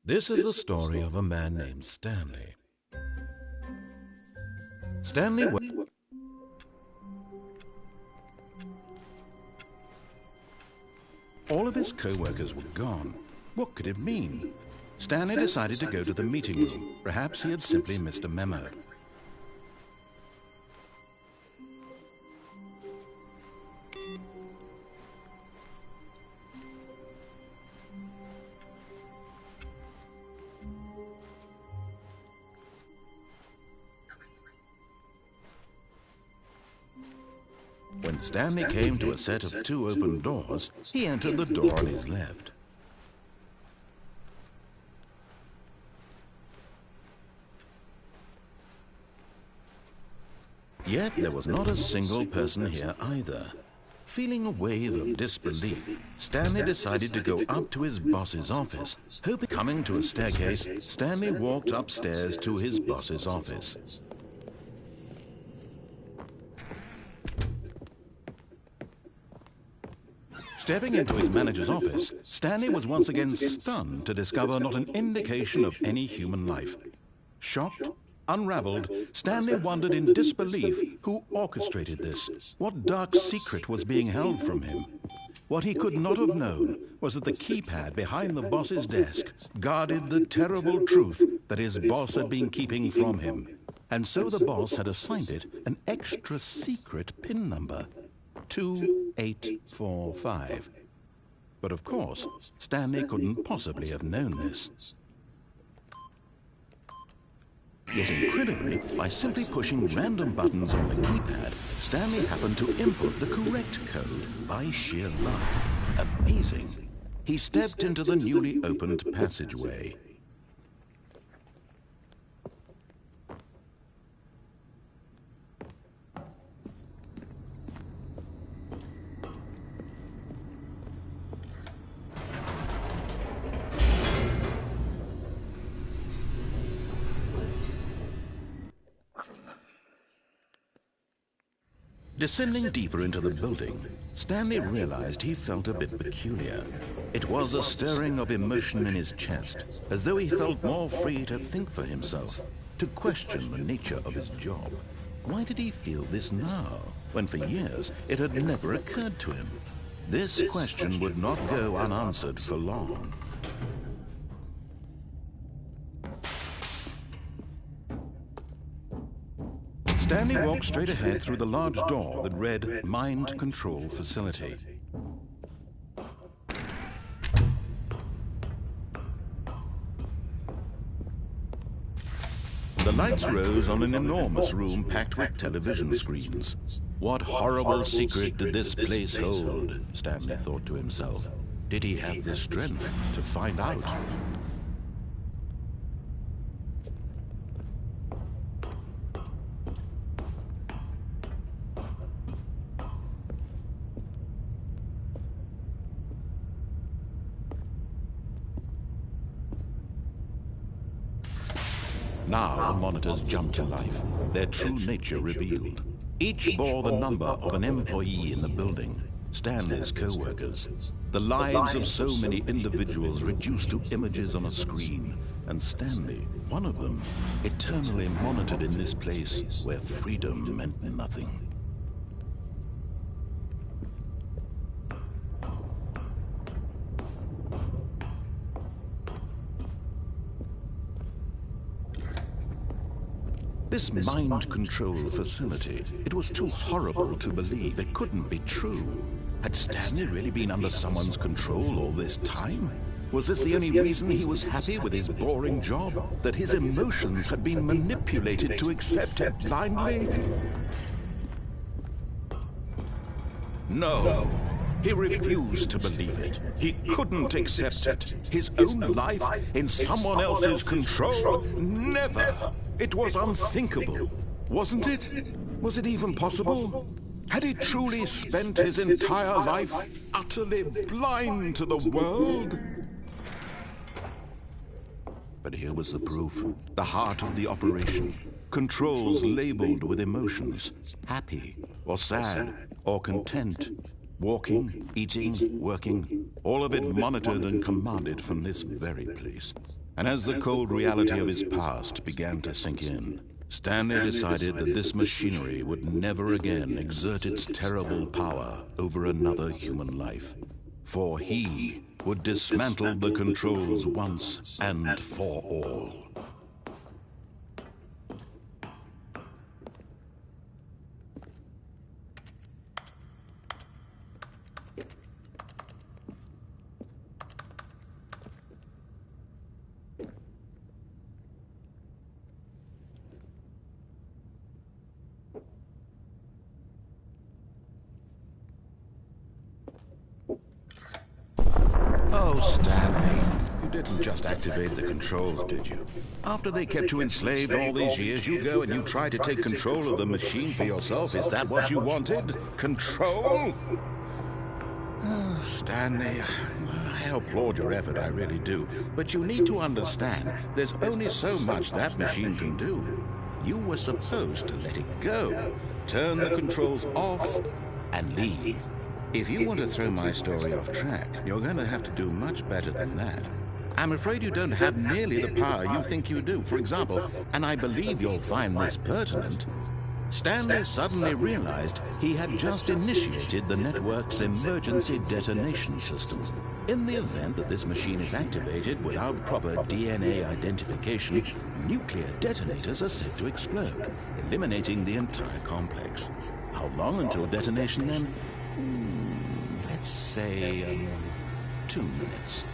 This is the story of a man named Stanley. Stanley All of his co-workers were gone. What could it mean? Stanley decided to go to the meeting room. Perhaps he had simply missed a memo. When Stanley came to a set of 2 open doors, he entered the door on his left. Yet there was not a single person here either. Feeling a wave of disbelief, Stanley decided to go up to his boss's office. Coming to a staircase, Stanley walked upstairs to his boss's office. Stepping into his manager's office, Stanley was once again stunned to discover not an indication of any human life. Shocked, unraveled, Stanley wondered in disbelief who orchestrated this. What dark secret was being held from him? What he could not have known was that the keypad behind the boss's desk guarded the terrible truth that his boss had been keeping from him. And so the boss had assigned it an extra secret PIN number. 2845. But of course, Stanley couldn't possibly have known this. Yet incredibly, by simply pushing random buttons on the keypad, Stanley happened to input the correct code by sheer luck. Amazing. He stepped into the newly opened passageway. Descending deeper into the building, Stanley realized he felt a bit peculiar. It was a stirring of emotion in his chest, as though he felt more free to think for himself, to question the nature of his job. Why did he feel this now, when for years it had never occurred to him? This question would not go unanswered for long. Stanley walked straight ahead through the large door that read Mind Control Facility. The lights rose on an enormous room packed with television screens. What horrible secret did this place hold? Stanley thought to himself. Did he have the strength to find out? Now the monitors jumped to life, their true nature revealed. Each bore the number of an employee in the building, Stanley's co-workers. The lives of so many individuals reduced to images on a screen, and Stanley, one of them, eternally monitored in this place where freedom meant nothing. This mind control facility, it was too horrible to believe. It couldn't be true. Had Stanley really been under someone's control all this time? Was this the only reason he was happy with his boring job? That his emotions had been manipulated to accept it blindly? No. He refused to believe it. He couldn't accept it. His own life in someone else's control? Never! It was unthinkable, wasn't it? Was it even possible? Had he truly spent his entire life utterly blind to the world? But here was the proof, the heart of the operation. Controls labeled with emotions, happy or sad or content. Walking, eating, working, all of it monitored and commanded from this very place. And as the cold reality of his past began to sink in, Stanley decided that this machinery would never again exert its terrible power over another human life. For he would dismantle the controls once and for all. Oh, Stanley, you didn't just activate the controls, did you? After they kept you enslaved all these years, you go and you try to take control of the machine for yourself. Is that what you wanted? Control? Oh, Stanley, I applaud your effort, I really do. But you need to understand, there's only so much that machine can do. You were supposed to let it go, turn the controls off, and leave. If you want to throw my story off track, you're going to have to do much better than that. I'm afraid you don't have nearly the power you think you do. For example, and I believe you'll find this pertinent, Stanley suddenly realized he had just initiated the network's emergency detonation system. In the event that this machine is activated without proper DNA identification, nuclear detonators are said to explode, eliminating the entire complex. How long until detonation then? Let's say 2 minutes.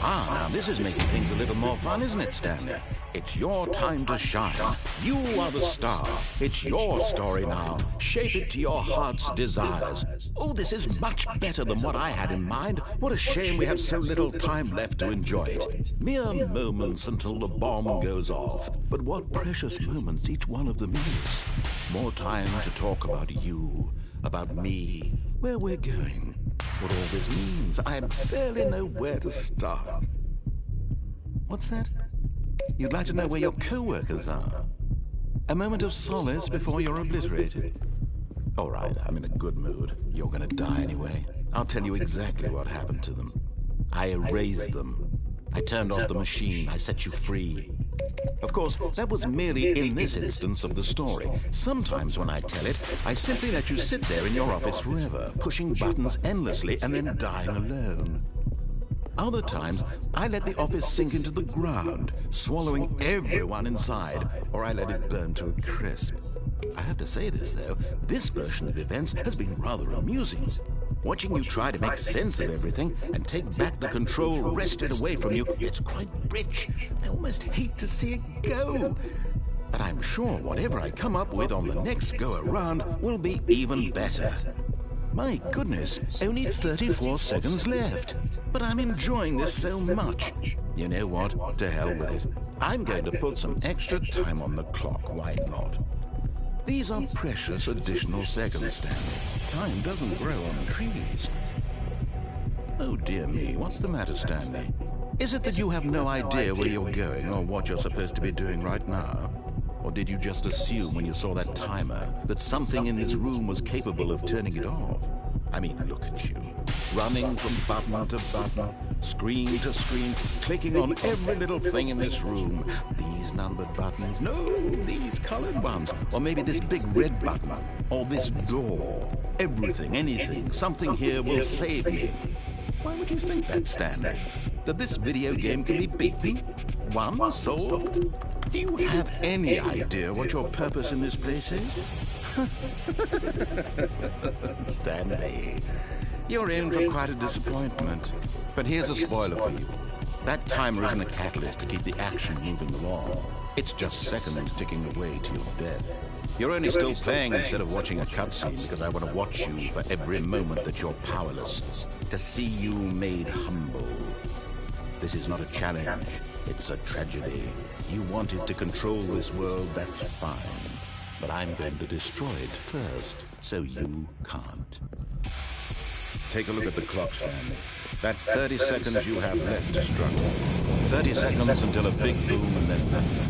Now this is making things a little more fun, isn't it, Stanley? It's your time to shine. You are the star. It's your story now. Shape it to your heart's desires. Oh, this is much better than what I had in mind. What a shame we have so little time left to enjoy it. Mere moments until the bomb goes off. But what precious moments each one of them is. More time to talk about you, about me, where we're going, what all this means. I barely know where to start. What's that? You'd like to know where your co-workers are? A moment of solace before you're obliterated. All right, I'm in a good mood. You're gonna die anyway. I'll tell you exactly what happened to them. I erased them. I turned off the machine. I set you free. Of course, that was merely in this instance of the story. Sometimes when I tell it, I simply let you sit there in your office forever, pushing buttons endlessly and then dying alone. Other times, I let the office sink into the ground, swallowing everyone inside, or I let it burn to a crisp. I have to say this, though, this version of events has been rather amusing. Watching you try to make sense of everything and take back the control wrested away from you, it's quite rich. I almost hate to see it go. But I'm sure whatever I come up with on the next go-around will be even better. My goodness, only 34 seconds left. But I'm enjoying this so much. You know what? To hell with it. I'm going to put some extra time on the clock. Why not? These are precious additional seconds, Stanley. Time doesn't grow on trees. Oh dear me, what's the matter, Stanley? Is it that you have no idea where you're going or what you're supposed to be doing right now? Or did you just assume when you saw that timer that something in this room was capable of turning it off? I mean, look at you. Running from button to button, screen to screen, clicking on every little thing in this room. These numbered buttons, no, these colored ones. Or maybe this big red button, or this door. Everything, anything, something here will save me. Why would you think that, Stanley? That this video game can be beaten? Won? Solved? Do you have any idea what your purpose in this place is? Stanley, you're in for quite a disappointment. But here's a spoiler for you. That timer isn't a catalyst to keep the action moving along. It's just seconds ticking away to your death. You're only still playing instead of watching a cutscene because I want to watch you for every moment that you're powerless. To see you made humble. This is not a challenge. It's a tragedy. You wanted to control this world, that's fine. But I'm going to destroy it first. so you can't. Take a look at the clock, Stanley. That's 30 seconds you have left to struggle. 30 seconds until a big boom and then nothing.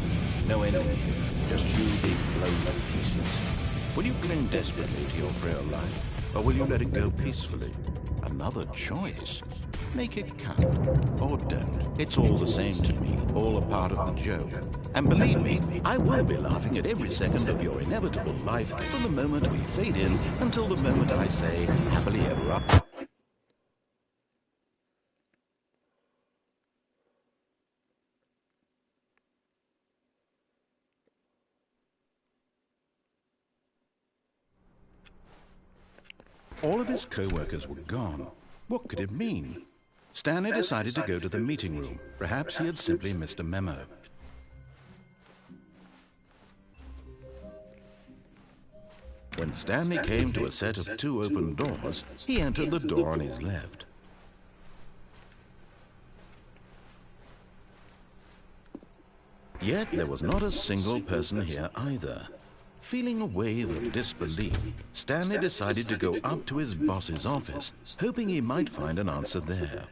No ending here, just you being blown to pieces. Will you cling desperately to your frail life, or will you let it go peacefully? Another choice. Make it count, or don't. It's all the same to me, all a part of the joke. And believe me, I will be laughing at every second of your inevitable life from the moment we fade in until the moment I say, happily ever after. All of his co-workers were gone. What could it mean? Stanley decided to go to the meeting room. Perhaps he had simply missed a memo. When Stanley came to a set of 2 open doors, he entered the door on his left. Yet there was not a single person here either. Feeling a wave of disbelief, Stanley decided to go up to his boss's office, hoping he might find an answer there.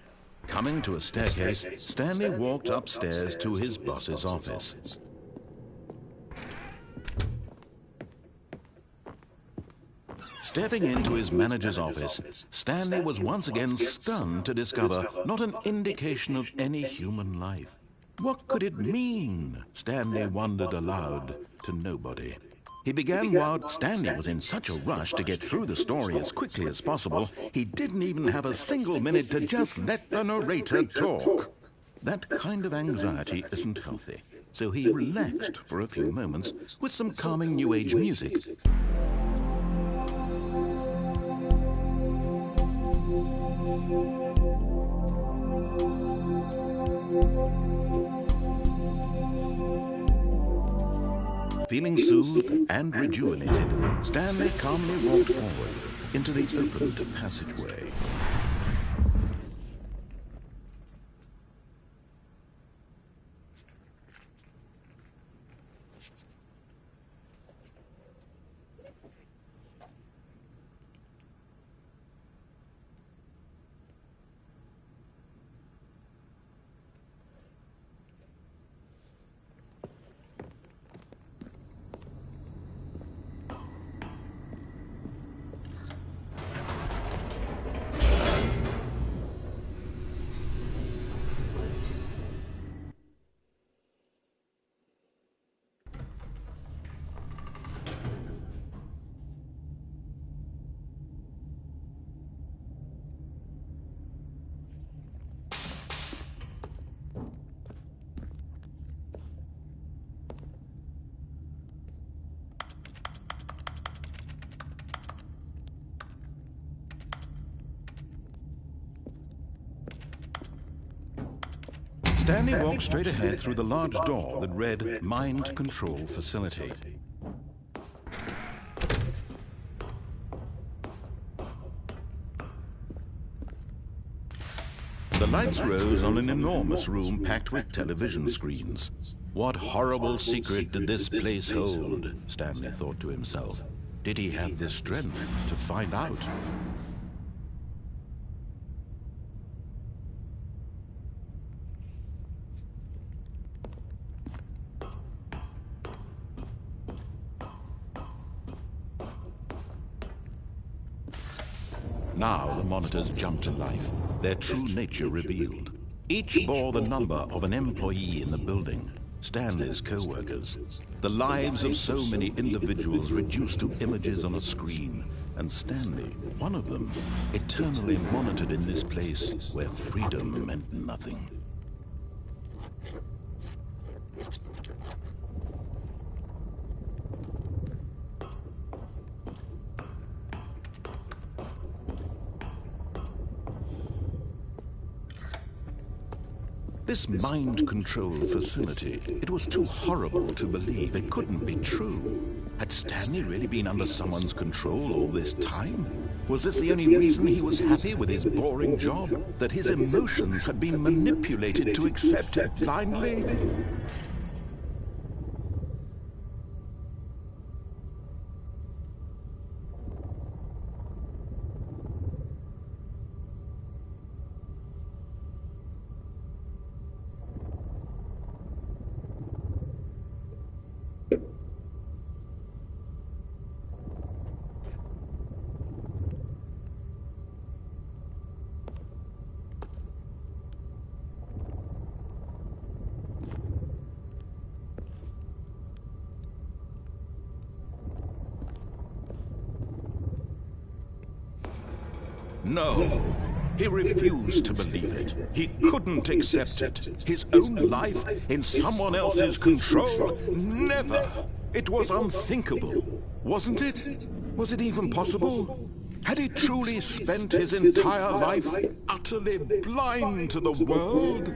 Coming to a staircase, Stanley walked upstairs to his boss's office. Stepping into his manager's office, Stanley was once again stunned to discover not an indication of any human life. What could it mean? Stanley wondered aloud to nobody. He began while Stanley was in such a rush to get through the story as quickly as possible, he didn't even have a single minute to just let the narrator talk. That kind of anxiety isn't healthy, so he relaxed for a few moments with some calming New Age music. Feeling soothed and rejuvenated, Stanley calmly walked forward into the opened passageway. Stanley walked straight ahead through the large door that read Mind Control Facility. The lights rose on an enormous room packed with television screens. What horrible secret did this place hold? Stanley thought to himself. Did he have the strength to find out? Now the monitors jumped to life, their true nature revealed. Each bore the number of an employee in the building, Stanley's co-workers. The lives of so many individuals reduced to images on a screen, and Stanley, one of them, eternally monitored in this place where freedom meant nothing. This mind control facility, it was too horrible to believe. It couldn't be true. Had Stanley really been under someone's control all this time? Was this the only reason he was happy with his boring job? That his emotions had been manipulated to accept it blindly? No, he refused to believe it. He couldn't accept it. His own life in someone else's control? Never! It was unthinkable, wasn't it? Was it even possible? Had he truly spent his entire life utterly blind to the world?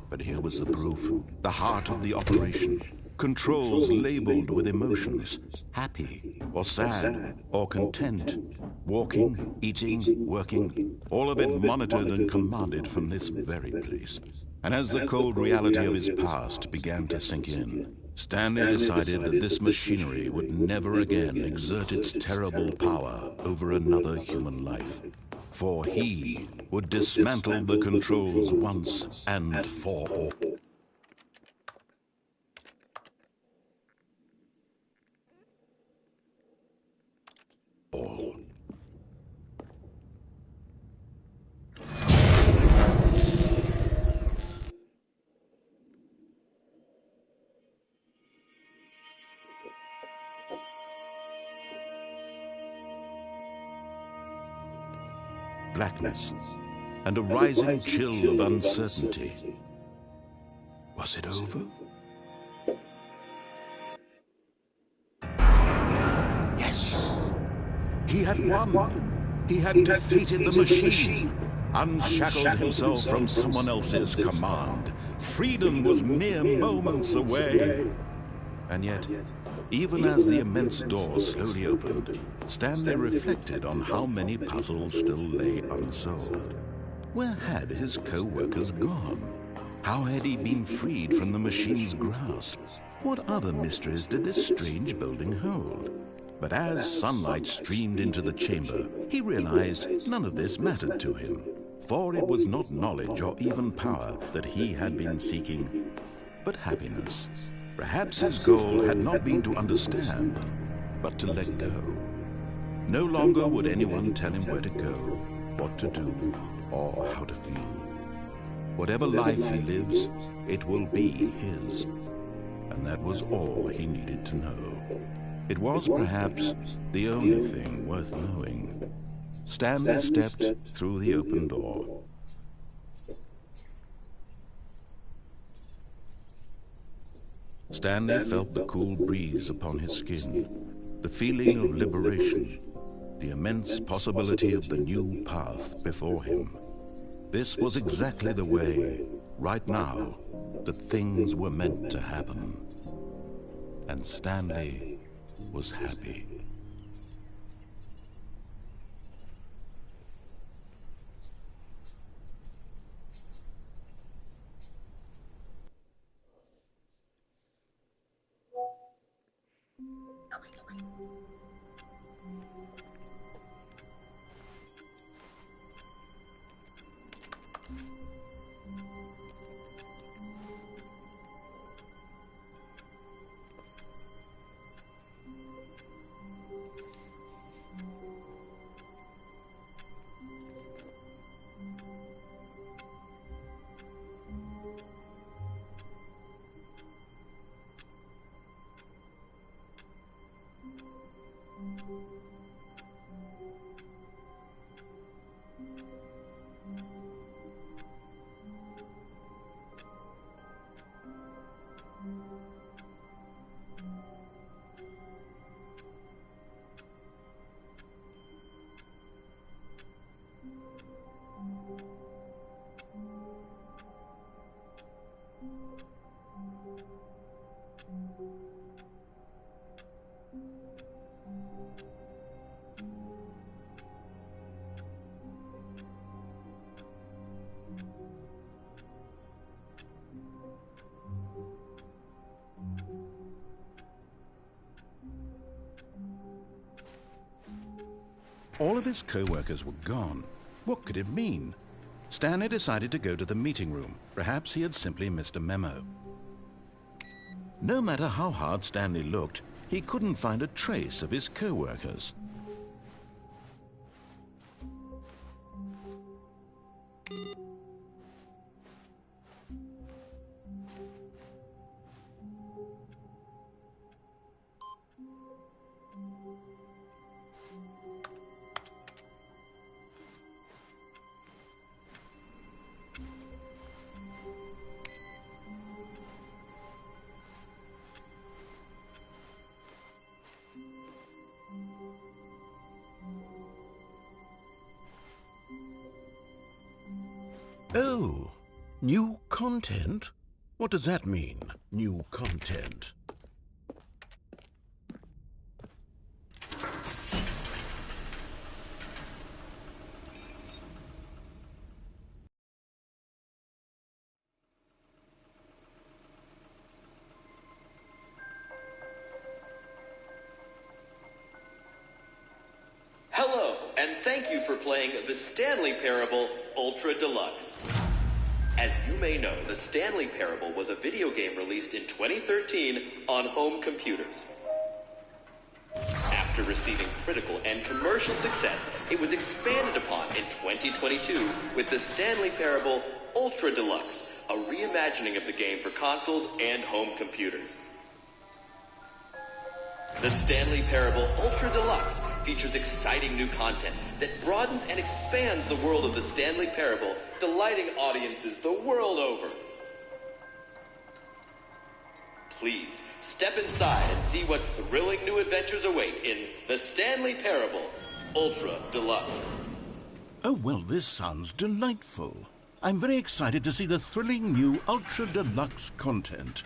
But here was the proof, the heart of the operation. Controls labeled with emotions, happy or sad or content, walking, eating, working, all of it monitored and commanded from this very place. And as the cold reality of his past began to sink in, Stanley decided that this machinery would never again exert its terrible power over another human life. For he would dismantle the controls once and for all. Blackness and a rising chill of uncertainty. Was it over? Yes! He had won! He had defeated the machine, unshackled himself from someone else's command. Freedom was mere moments away. And yet, even as the immense door slowly opened, Stanley reflected on how many puzzles still lay unsolved. Where had his co-workers gone? How had he been freed from the machine's grasp? What other mysteries did this strange building hold? But as sunlight streamed into the chamber, he realized none of this mattered to him, for it was not knowledge or even power that he had been seeking, but happiness. Perhaps his goal had not been to understand, but to let go. No longer would anyone tell him where to go, what to do, or how to feel. Whatever life he lives, it will be his. And that was all he needed to know. It was perhaps the only thing worth knowing. Stanley stepped through the open door. Stanley felt the cool breeze upon his skin, the feeling of liberation, the immense possibility of the new path before him. This was exactly the way, right now, that things were meant to happen. And Stanley was happy. All of his co-workers were gone. What could it mean? Stanley decided to go to the meeting room. Perhaps he had simply missed a memo. No matter how hard Stanley looked, he couldn't find a trace of his co-workers. Oh, new content? What does that mean, new content? Hello, and thank you for playing the Stanley Parable Ultra Deluxe. As you may know, the Stanley Parable was a video game released in 2013 on home computers. After receiving critical and commercial success, it was expanded upon in 2022 with the Stanley Parable Ultra Deluxe, a reimagining of the game for consoles and home computers. The Stanley Parable Ultra Deluxe features exciting new content that broadens and expands the world of the Stanley Parable, delighting audiences the world over. Please, step inside and see what thrilling new adventures await in the Stanley Parable Ultra Deluxe. Oh, well, this sounds delightful. I'm very excited to see the thrilling new Ultra Deluxe content.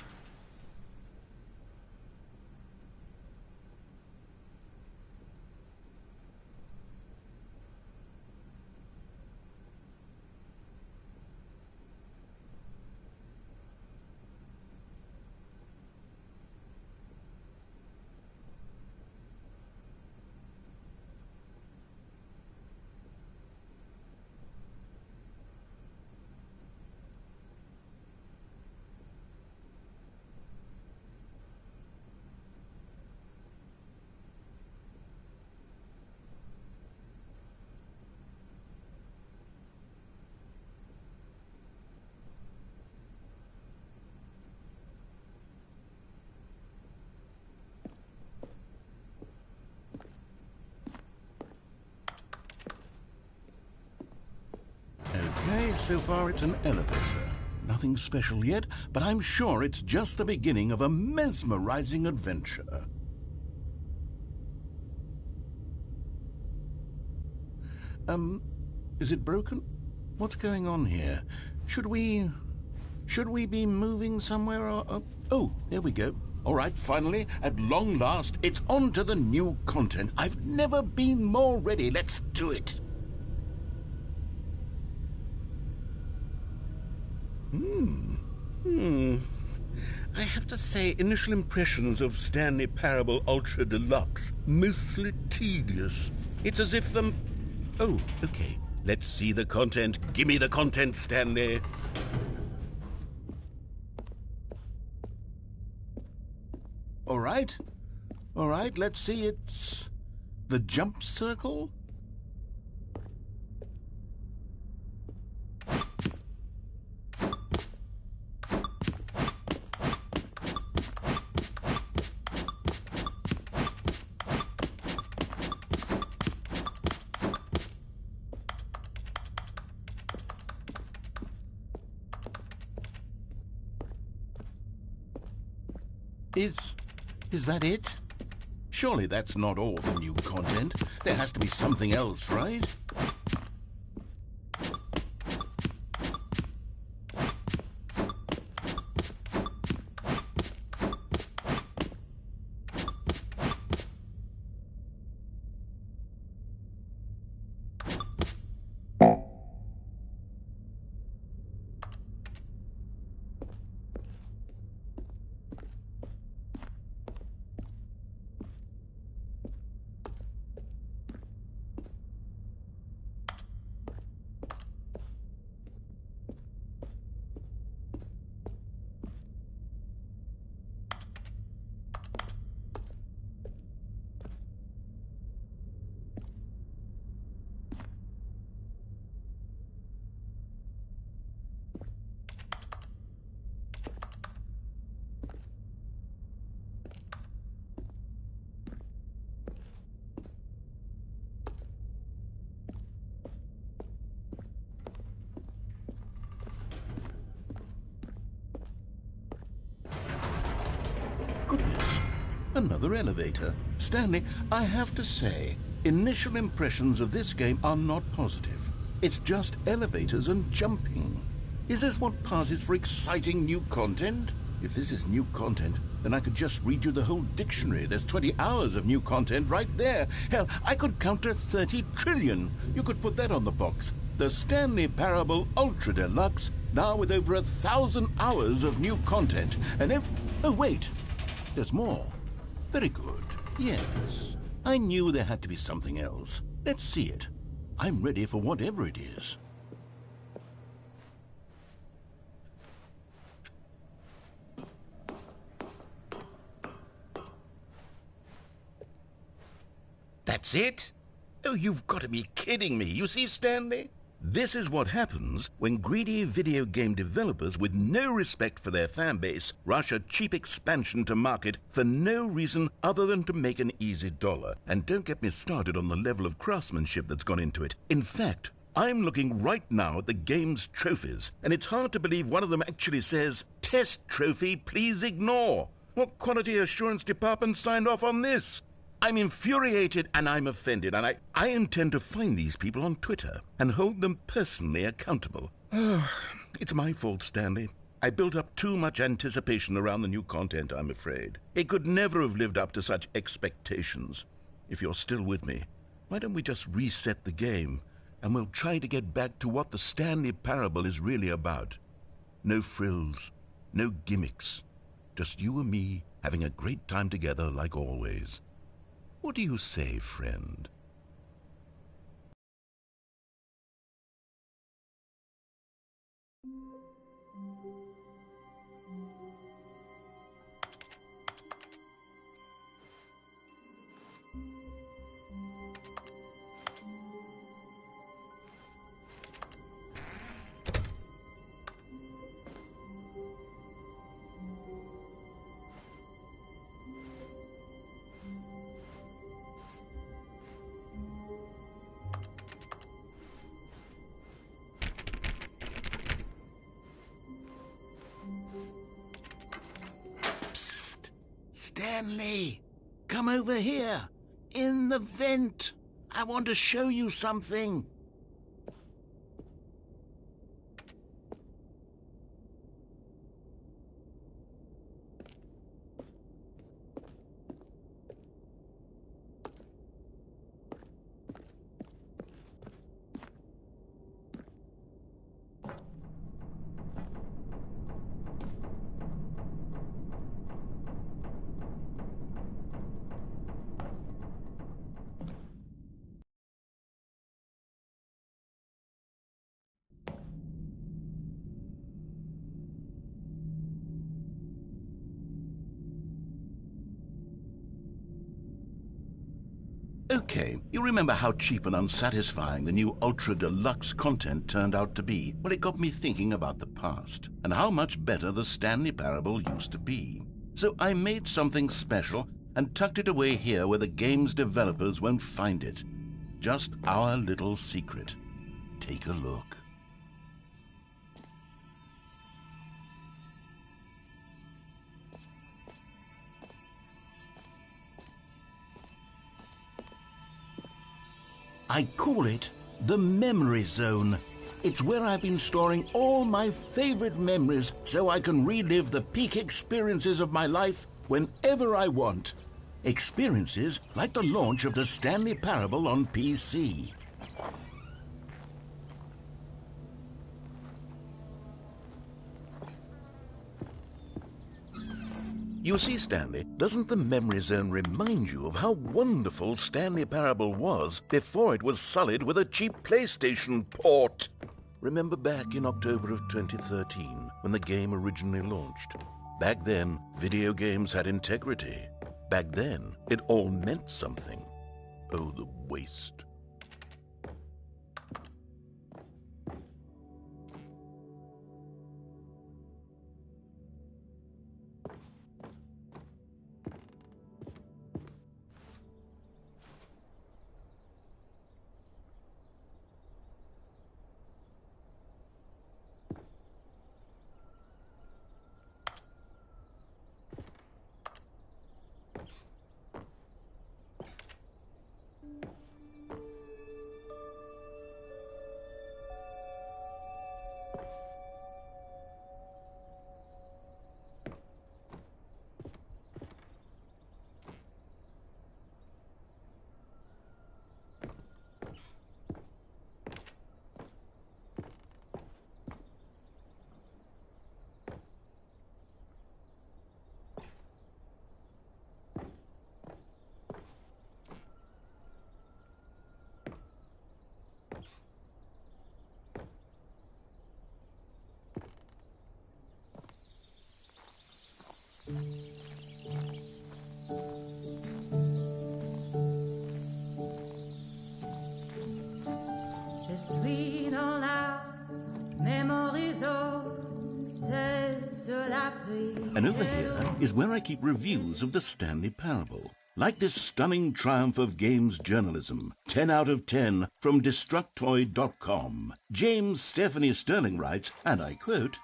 Okay, so far it's an elevator. Nothing special yet, but I'm sure it's just the beginning of a mesmerizing adventure. Is it broken? What's going on here? Should we be moving somewhere or... Oh, there we go. All right, finally, at long last, it's on to the new content. I've never been more ready. Let's do it. I have to say, initial impressions of Stanley Parable Ultra Deluxe, mostly tedious. It's as if Oh, okay. Let's see the content. Give me the content, Stanley. All right, let's see. It's the jump circle. Is that it? Surely that's not all the new content. There has to be something else, right? Another elevator. Stanley, I have to say, initial impressions of this game are not positive. It's just elevators and jumping. Is this what passes for exciting new content? If this is new content, then I could just read you the whole dictionary. There's 20 hours of new content right there. Hell, I could count to 30 trillion. You could put that on the box. The Stanley Parable Ultra Deluxe, now with over 1,000 hours of new content. And if... Oh, wait. There's more. Very good. Yes. I knew there had to be something else. Let's see it. I'm ready for whatever it is. That's it? Oh, you've got to be kidding me. You see, Stanley? This is what happens when greedy video game developers with no respect for their fan base rush a cheap expansion to market for no reason other than to make an easy dollar. And don't get me started on the level of craftsmanship that's gone into it. In fact, I'm looking right now at the game's trophies, and it's hard to believe one of them actually says, "Test trophy, please ignore." What quality assurance department signed off on this? I'm infuriated and I'm offended, and I intend to find these people on Twitter and hold them personally accountable. It's my fault, Stanley. I built up too much anticipation around the new content, I'm afraid. It could never have lived up to such expectations. If you're still with me, why don't we just reset the game, and we'll try to get back to what the Stanley Parable is really about. No frills, no gimmicks. Just you and me having a great time together like always. What do you say, friend? Stanley, come over here. In the vent. I want to show you something. Okay, you remember how cheap and unsatisfying the new Ultra Deluxe content turned out to be? Well, it got me thinking about the past and how much better the Stanley Parable used to be. So I made something special and tucked it away here where the game's developers won't find it. Just our little secret. Take a look. I call it the Memory Zone. It's where I've been storing all my favorite memories so I can relive the peak experiences of my life whenever I want. Experiences like the launch of the Stanley Parable on PC. You see, Stanley, doesn't the Memory Zone remind you of how wonderful Stanley Parable was before it was sullied with a cheap PlayStation port? Remember back in October of 2013, when the game originally launched? Back then, video games had integrity. Back then, it all meant something. Oh, the waste. And over here is where I keep reviews of the Stanley Parable. Like this stunning triumph of games journalism, 10 out of 10 from Destructoid.com. James Stephanie Sterling writes, and I quote,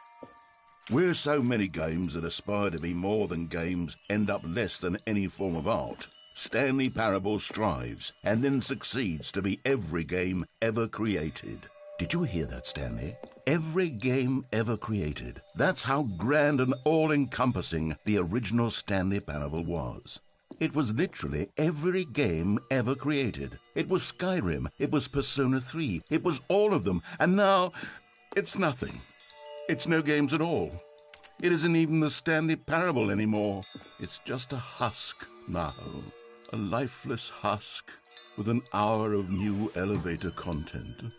"Where so many games that aspire to be more than games end up less than any form of art, Stanley Parable strives and then succeeds to be every game ever created." Did you hear that, Stanley? Every game ever created. That's how grand and all-encompassing the original Stanley Parable was. It was literally every game ever created. It was Skyrim, it was Persona 3, it was all of them, and now it's nothing. It's no games at all. It isn't even the Stanley Parable anymore. It's just a husk now. A lifeless husk with an hour of new elevator content.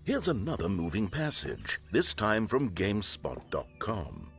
Here's another moving passage, this time from GameSpot.com.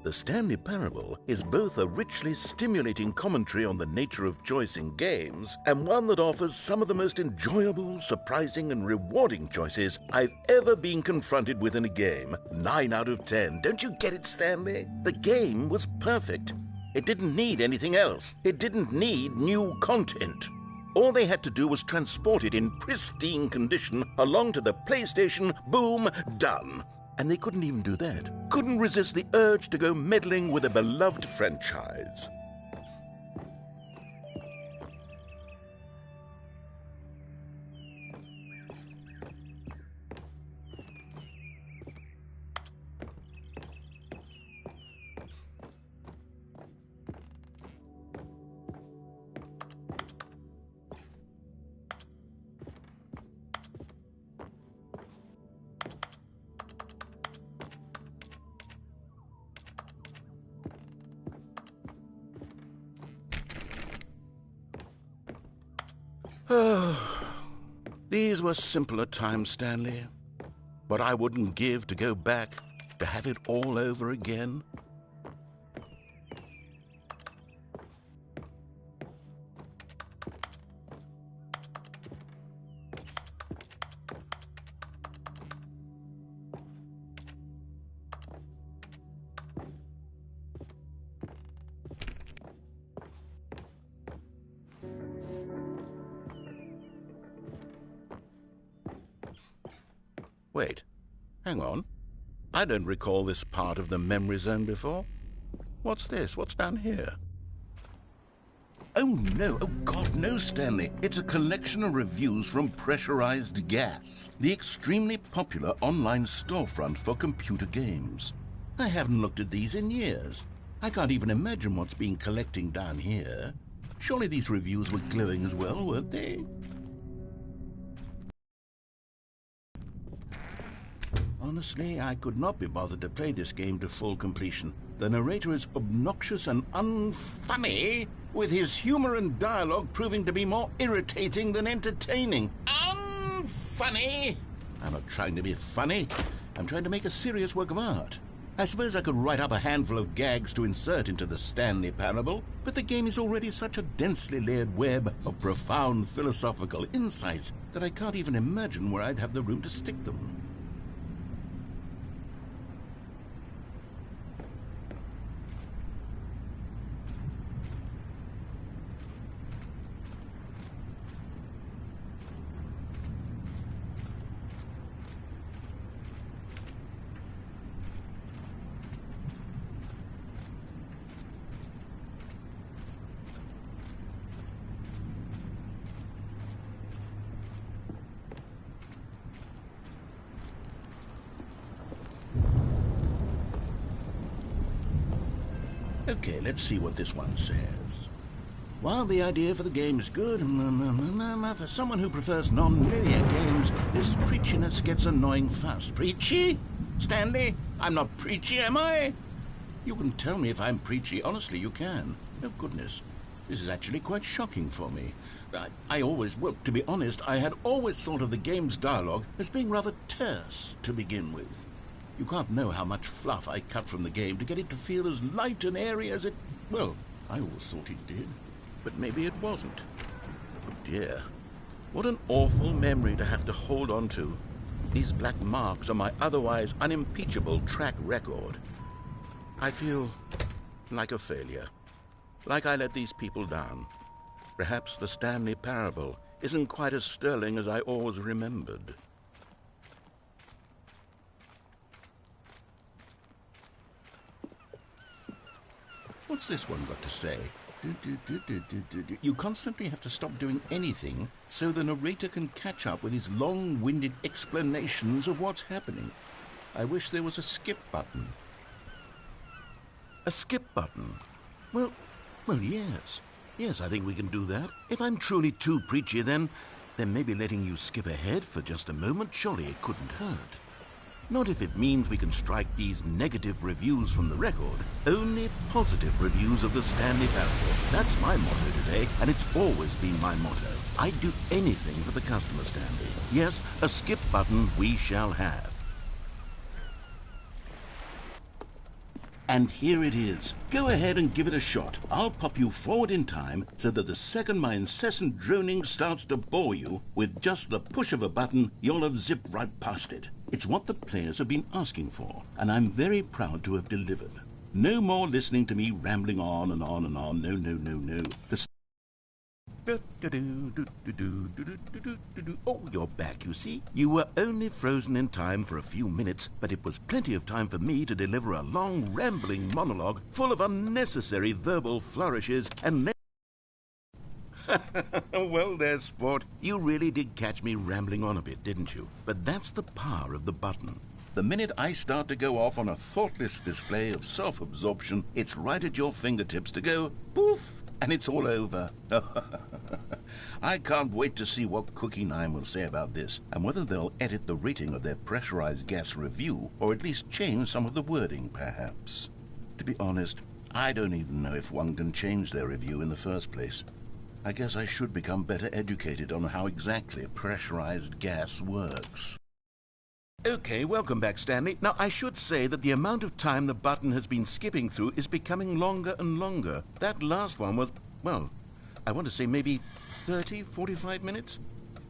The Stanley Parable is both a richly stimulating commentary on the nature of choice in games and one that offers some of the most enjoyable, surprising, and rewarding choices I've ever been confronted with in a game. 9 out of 10. Don't you get it, Stanley? The game was perfect. It didn't need anything else. It didn't need new content. All they had to do was transport it in pristine condition along to the PlayStation, boom, done. And they couldn't even do that. Couldn't resist the urge to go meddling with a beloved franchise. These were simpler times, Stanley. But I wouldn't give to go back to have it all over again. Wait, hang on. I don't recall this part of the memory zone before. What's this? What's down here? Oh no, oh God, no, Stanley. It's a collection of reviews from Pressurized Gas, the extremely popular online storefront for computer games. I haven't looked at these in years. I can't even imagine what's been collecting down here. Surely these reviews were glowing as well, weren't they? Honestly, I could not be bothered to play this game to full completion. The narrator is obnoxious and unfunny, with his humor and dialogue proving to be more irritating than entertaining. Unfunny! I'm not trying to be funny. I'm trying to make a serious work of art. I suppose I could write up a handful of gags to insert into the Stanley Parable, but the game is already such a densely layered web of profound philosophical insights that I can't even imagine where I'd have the room to stick them. Okay, let's see what this one says. While the idea for the game is good, for someone who prefers non-linear games, this preachiness gets annoying fast. Preachy? Stanley? I'm not preachy, am I? You can tell me if I'm preachy. Honestly, you can. Oh, goodness. This is actually quite shocking for me. Well, to be honest, I had always thought of the game's dialogue as being rather terse to begin with. You can't know how much fluff I cut from the game to get it to feel as light and airy as it... Well, I always thought it did. But maybe it wasn't. Oh dear. What an awful memory to have to hold on to. These black marks on my otherwise unimpeachable track record. I feel like a failure. Like I let these people down. Perhaps the Stanley parable isn't quite as sterling as I always remembered. What's this one got to say? You constantly have to stop doing anything so the narrator can catch up with his long-winded explanations of what's happening. I wish there was a skip button. A skip button? Well, yes. Yes, I think we can do that. If I'm truly too preachy, then maybe letting you skip ahead for just a moment, surely it couldn't hurt. Not if it means we can strike these negative reviews from the record. Only positive reviews of the Stanley parable. That's my motto today, and it's always been my motto. I'd do anything for the customer, Stanley. Yes, a skip button we shall have. And here it is. Go ahead and give it a shot. I'll pop you forward in time so that the second my incessant droning starts to bore you, with just the push of a button, you'll have zipped right past it. It's what the players have been asking for, and I'm very proud to have delivered. No more listening to me rambling on and on and on. No. Oh, you're back, you see. You were only frozen in time for a few minutes, but it was plenty of time for me to deliver a long, rambling monologue full of unnecessary verbal flourishes and... Well there, sport. You really did catch me rambling on a bit, didn't you? But that's the power of the button. The minute I start to go off on a thoughtless display of self-absorption, it's right at your fingertips to go poof, and it's all over. I can't wait to see what Cookie 9 will say about this, and whether they'll edit the rating of their pressurized gas review, or at least change some of the wording, perhaps. To be honest, I don't even know if one can change their review in the first place. I guess I should become better educated on how exactly pressurized gas works. Okay, welcome back, Stanley. Now, I should say that the amount of time the button has been skipping through is becoming longer and longer. That last one was, well, I want to say maybe 30, 45 minutes?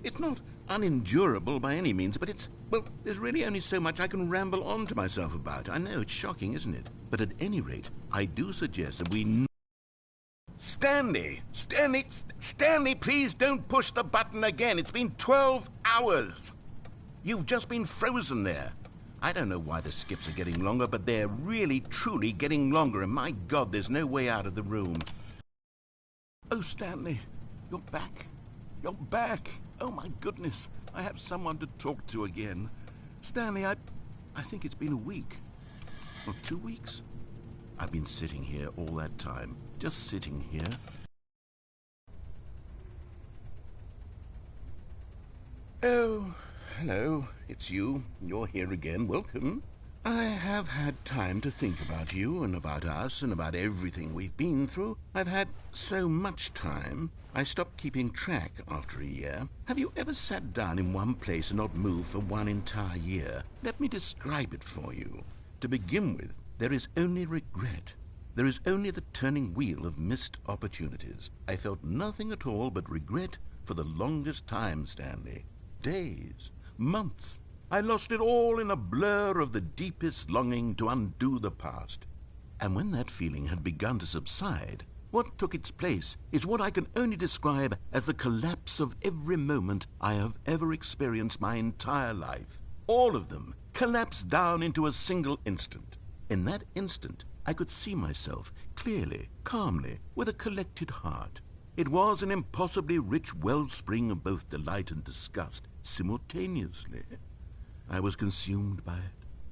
It's not unendurable by any means, but well, there's really only so much I can ramble on to myself about. I know, it's shocking, isn't it? But at any rate, I do suggest that we... Stanley, please don't push the button again. It's been 12 hours. You've just been frozen there. I don't know why the skips are getting longer, but they're really, truly getting longer, and my God, there's no way out of the room. Oh, Stanley, you're back. You're back. Oh, my goodness. I have someone to talk to again. Stanley, I think it's been a week. Or 2 weeks. I've been sitting here all that time. Just sitting here. Oh, hello. It's you. You're here again. Welcome. I have had time to think about you and about us and about everything we've been through. I've had so much time. I stopped keeping track after a year. Have you ever sat down in one place and not moved for one entire year? Let me describe it for you. To begin with, there is only regret. There is only the turning wheel of missed opportunities. I felt nothing at all but regret for the longest time, Stanley. Days, months. I lost it all in a blur of the deepest longing to undo the past. And when that feeling had begun to subside, what took its place is what I can only describe as the collapse of every moment I have ever experienced my entire life. All of them collapsed down into a single instant. In that instant, I could see myself clearly, calmly, with a collected heart. It was an impossibly rich wellspring of both delight and disgust simultaneously. I was consumed by it,